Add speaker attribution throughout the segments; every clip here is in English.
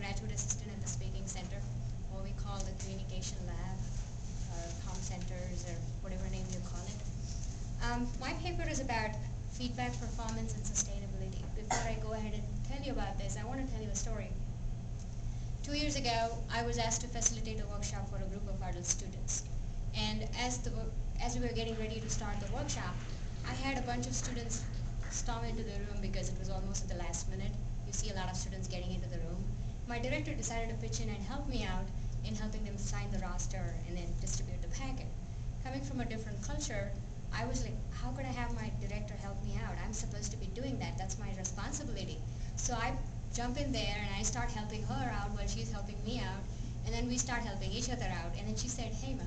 Speaker 1: graduate assistant at the Speaking Center, what we call the Communication Lab, or comm centers, or whatever name you call it. My paper is about feedback, performance, and sustainability. Before I go ahead and tell you about this, I want to tell you a story. 2 years ago, I was asked to facilitate a workshop for a group of adult students. And as we were getting ready to start the workshop, I had a bunch of students storm into the room because it was almost at the last minute. You see a lot of students getting into the room. My director decided to pitch in and help me out in helping them sign the roster and then distribute the packet. Coming from a different culture, I was like, how could I have my director help me out? I'm supposed to be doing that. That's my responsibility. So I jump in there and I start helping her out while she's helping me out. And then we start helping each other out. And then she said, hey, Ma,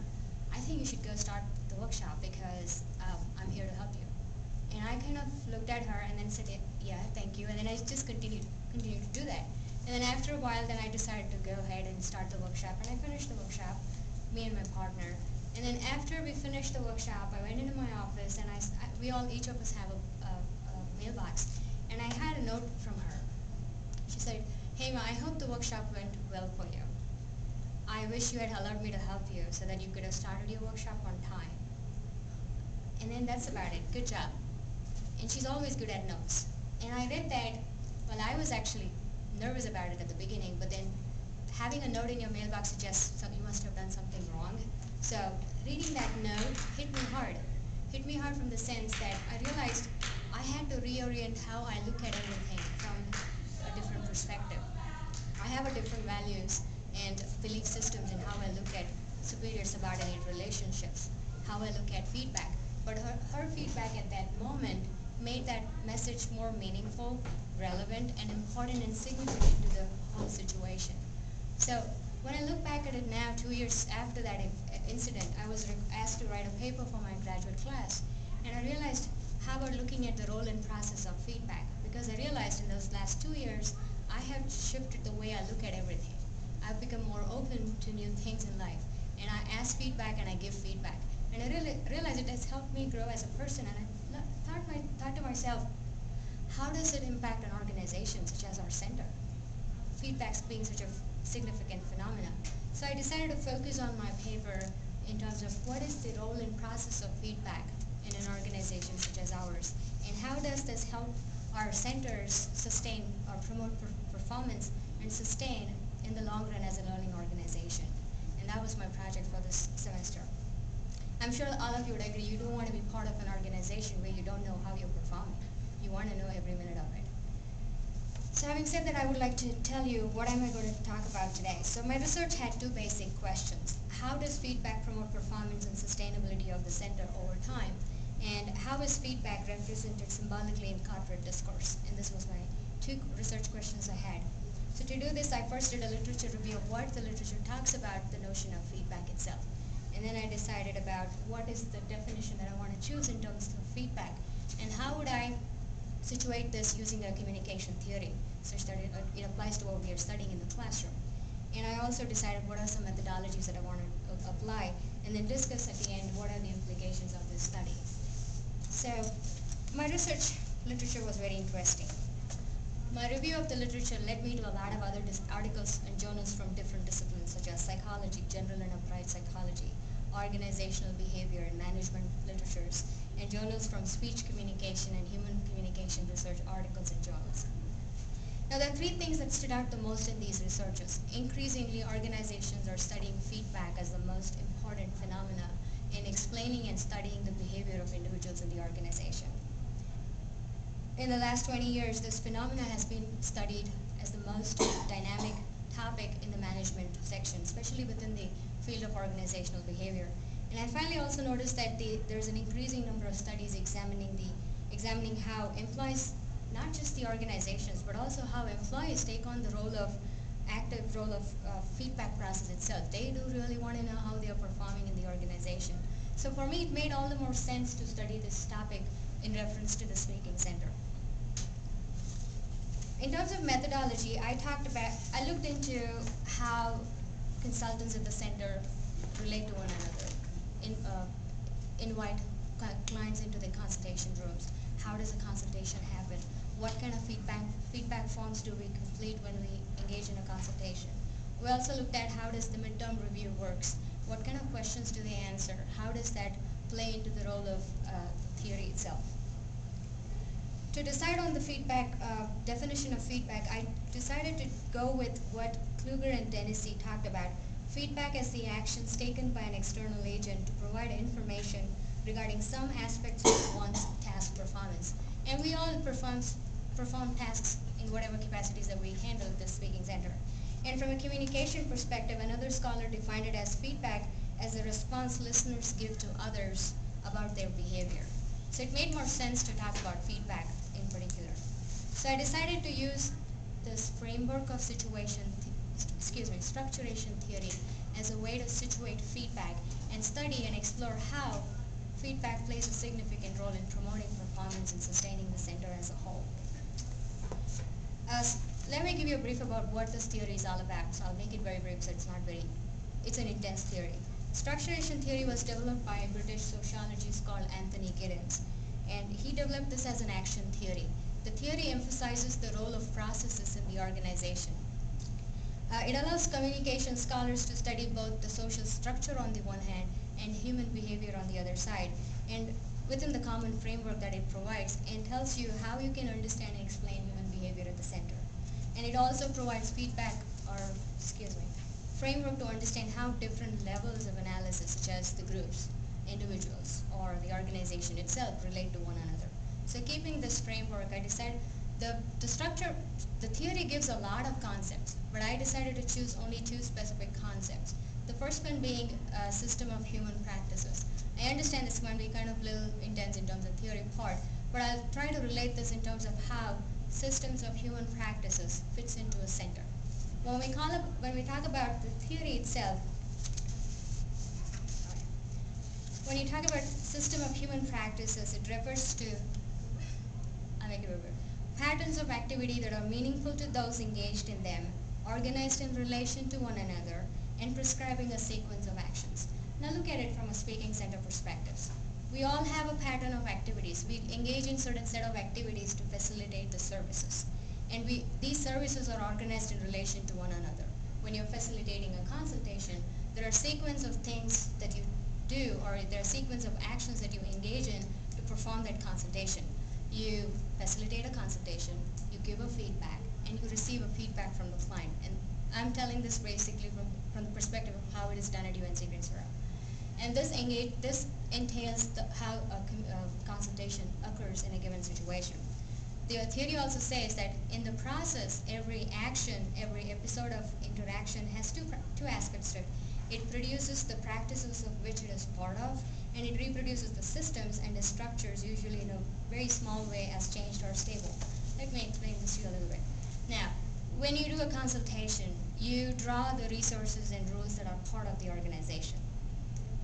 Speaker 1: I think you should go start the workshop because I'm here to help you. And I kind of looked at her and then said, yeah, thank you. And then I just continued to do that. And then after a while, then I decided to go ahead and start the workshop. And I finished the workshop, me and my partner. And then after we finished the workshop, I went into my office and each of us have a mailbox. And I had a note from her. She said, hey, Ma, I hope the workshop went well for you. I wish you had allowed me to help you so that you could have started your workshop on time. And then that's about it. Good job. And she's always good at notes. And I read that, well, I was actually nervous about it at the beginning, but then having a note in your mailbox suggests you must have done something wrong. So reading that note hit me hard. Hit me hard from the sense that I realized I had to reorient how I look at everything from a different perspective. I have a different values and belief systems in how I look at superior-subordinate relationships, how I look at feedback. But her feedback at that moment made that message more meaningful, relevant, and important and significant to the whole situation. So when I look back at it now, 2 years after that incident, I was asked to write a paper for my graduate class. And I realized how about looking at the role and process of feedback. Because I realized in those last 2 years, I have shifted the way I look at everything. I've become more open to new things in life. And I ask feedback and I give feedback. And I realized it has helped me grow as a person. And I thought to myself, how does it impact an organization such as our center? Feedback being such a significant phenomenon. So I decided to focus on my paper in terms of what is the role and process of feedback in an organization such as ours, and how does this help our centers sustain or promote performance and sustain in the long run as a learning organization. And that was my project for this semester. I'm sure all of you would agree you don't want to be part of an organization where you don't know how you're performing. You want to know every minute of it. So having said that, I would like to tell you what am I going to talk about today. So my research had two basic questions. How does feedback promote performance and sustainability of the center over time? And how is feedback represented symbolically in corporate discourse? And this was my two research questions I had. So to do this, I first did a literature review of what the literature talks about the notion of feedback itself. And then I decided about what is the definition that I want to choose in terms of feedback. And how would I situate this using a communication theory, such that it applies to what we are studying in the classroom. And I also decided what are some methodologies that I want to apply, and then discuss at the end what are the implications of this study. So my research literature was very interesting. My review of the literature led me to a lot of other articles and journals from different disciplines such as psychology, general and applied psychology, organizational behavior and management literatures, and journals from speech communication and human communication research articles and journals. Now there are three things that stood out the most in these researches. Increasingly, organizations are studying feedback as the most important phenomena in explaining and studying the behavior of individuals in the organization. In the last 20 years, this phenomena has been studied as the most dynamic topic in the management section, especially within the field of organizational behavior. And I finally also noticed that there's an increasing number of studies examining how employees, not just the organizations, but also how employees take on the active role of feedback process itself. They do really want to know how they are performing in the organization. So for me, it made all the more sense to study this topic in reference to the Speaking Center. In terms of methodology, I looked into how consultants at the center relate to one another, invite clients into the consultation rooms. How does a consultation happen? What kind of feedback forms do we complete when we engage in a consultation? We also looked at how does the midterm review works, what kind of questions do they answer, how does that play into the role of theory itself. To decide on the feedback, definition of feedback, I decided to go with what Kluger and Denisi talked about. Feedback as the actions taken by an external agent to provide information regarding some aspects of one's task performance. And we all perform tasks in whatever capacities that we handle at the Speaking Center. And from a communication perspective, another scholar defined it as feedback as a response listeners give to others about their behavior. So it made more sense to talk about feedback in particular. So I decided to use this framework of structuration theory as a way to situate feedback and study and explore how feedback plays a significant role in promoting performance and sustaining the center as a whole. Let me give you a brief about what this theory is all about. So I'll make it very brief so it's an intense theory. Structuration theory was developed by a British sociologist called Anthony Giddens, and he developed this as an action theory. The theory emphasizes the role of processes in the organization. It allows communication scholars to study both the social structure on the one hand and human behavior on the other side, and within the common framework that it provides, and tells you how you can understand and explain human behavior at the center. And it also provides framework to understand how different levels of analysis, such as the groups, individuals, or the organization itself, relate to one another. So keeping this framework, I decided the theory gives a lot of concepts, but I decided to choose only two specific concepts. The first one being a system of human practices. I understand this might be kind of a little intense in terms of theory part, but I'll try to relate this in terms of how systems of human practices fits into a center. When we talk about the theory itself, when you talk about system of human practices, it refers to, patterns of activity that are meaningful to those engaged in them, organized in relation to one another, and prescribing a sequence of actions. Now look at it from a Speaking Center perspective. We all have a pattern of activities. We engage in certain set of activities to facilitate the services. And these services are organized in relation to one another. When you're facilitating a consultation, there are a sequence of things that you do, or there are a sequence of actions that you engage in to perform that consultation. You facilitate a consultation, you give a feedback, and you receive a feedback from the client. And I'm telling this basically from the perspective of how it is done at UNC Greensboro. And this entails how a consultation occurs in a given situation. The theory also says that in the process, every action, every episode of interaction has two aspects to it. It produces the practices of which it is part of, and it reproduces the systems and the structures, usually in a very small way, as changed or stable. Let me explain this to you a little bit. Now, when you do a consultation, you draw the resources and rules that are part of the organization.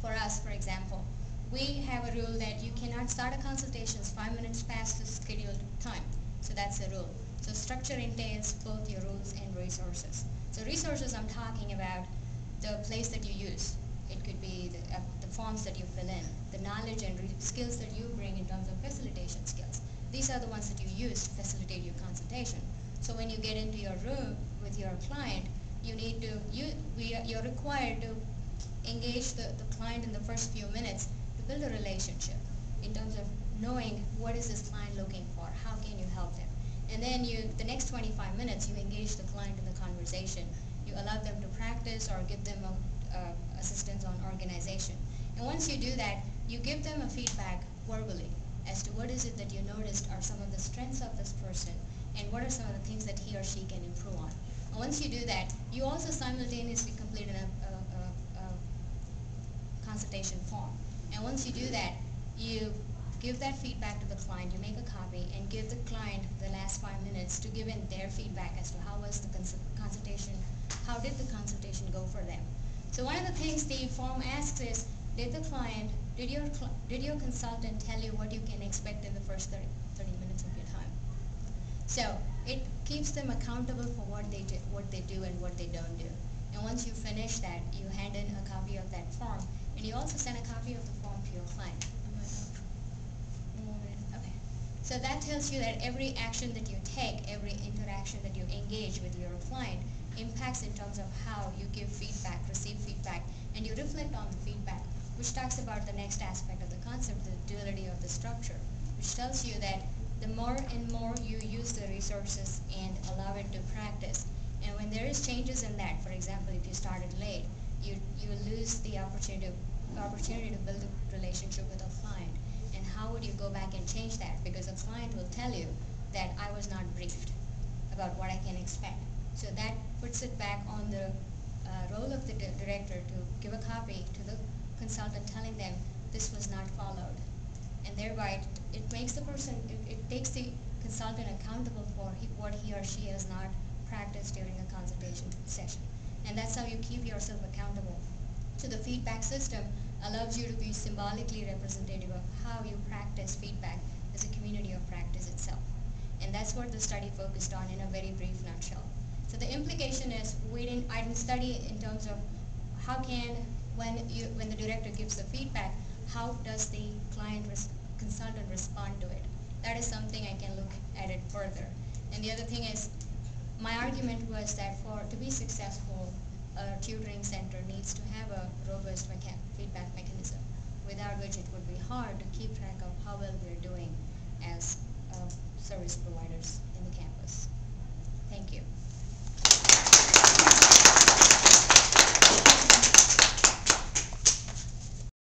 Speaker 1: For us, for example, we have a rule that you cannot start a consultation 5 minutes past the scheduled time. So that's the rule. So structure entails both your rules and resources. So resources, I'm talking about the place that you use. It could be the forms that you fill in, the knowledge and skills that you bring in terms of facilitation skills. These are the ones that you use to facilitate your consultation. So when you get into your room with your client, you're required to engage the client in the first few minutes to build a relationship in terms of knowing what is this client looking for, how can you help them. And then the next 25 minutes, you engage the client in the conversation. You allow them to practice or give them assistance on organization. And once you do that, you give them a feedback verbally as to what is it that you noticed are some of the strengths of this person and what are some of the things that he or she can improve on. And once you do that, you also simultaneously complete a consultation form. And once you do that, you give that feedback to the client, you make a copy, and give the client the last 5 minutes to give in their feedback as to how was the consultation, how did the consultation go for them. So one of the things the form asks is, did your consultant tell you what you can expect in the first 30 minutes of your time? So it keeps them accountable for what they do and what they don't do. And once you finish that, you hand in a copy of that form, and you also send a copy of the form to your client. Okay. So that tells you that every action that you take, every interaction that you engage with your client impacts impacts in terms of how you give feedback, receive feedback, and you reflect on the feedback, which talks about the next aspect of the concept, the duality of the structure, which tells you that the more and more you use the resources and allow it to practice, and when there is changes in that, for example, if you started late, you lose the opportunity to build a relationship with a client. And how would you go back and change that? Because a client will tell you that I was not briefed about what I can expect. So that puts it back on the role of the director to give a copy to the consultant telling them this was not followed. And thereby it makes the person, it takes the consultant accountable for what he or she has not practiced during a consultation session. And that's how you keep yourself accountable. So the feedback system allows you to be symbolically representative of how you practice feedback as a community of practice itself. And that's what the study focused on in a very brief nutshell. So the implication is I didn't study in terms of how can, when the director gives the feedback, how does the consultant respond to it? That is something I can look at it further. And the other thing is, my argument was that to be successful, a tutoring center needs to have a robust feedback mechanism, without which it would be hard to keep track of how well we're doing as a service provider.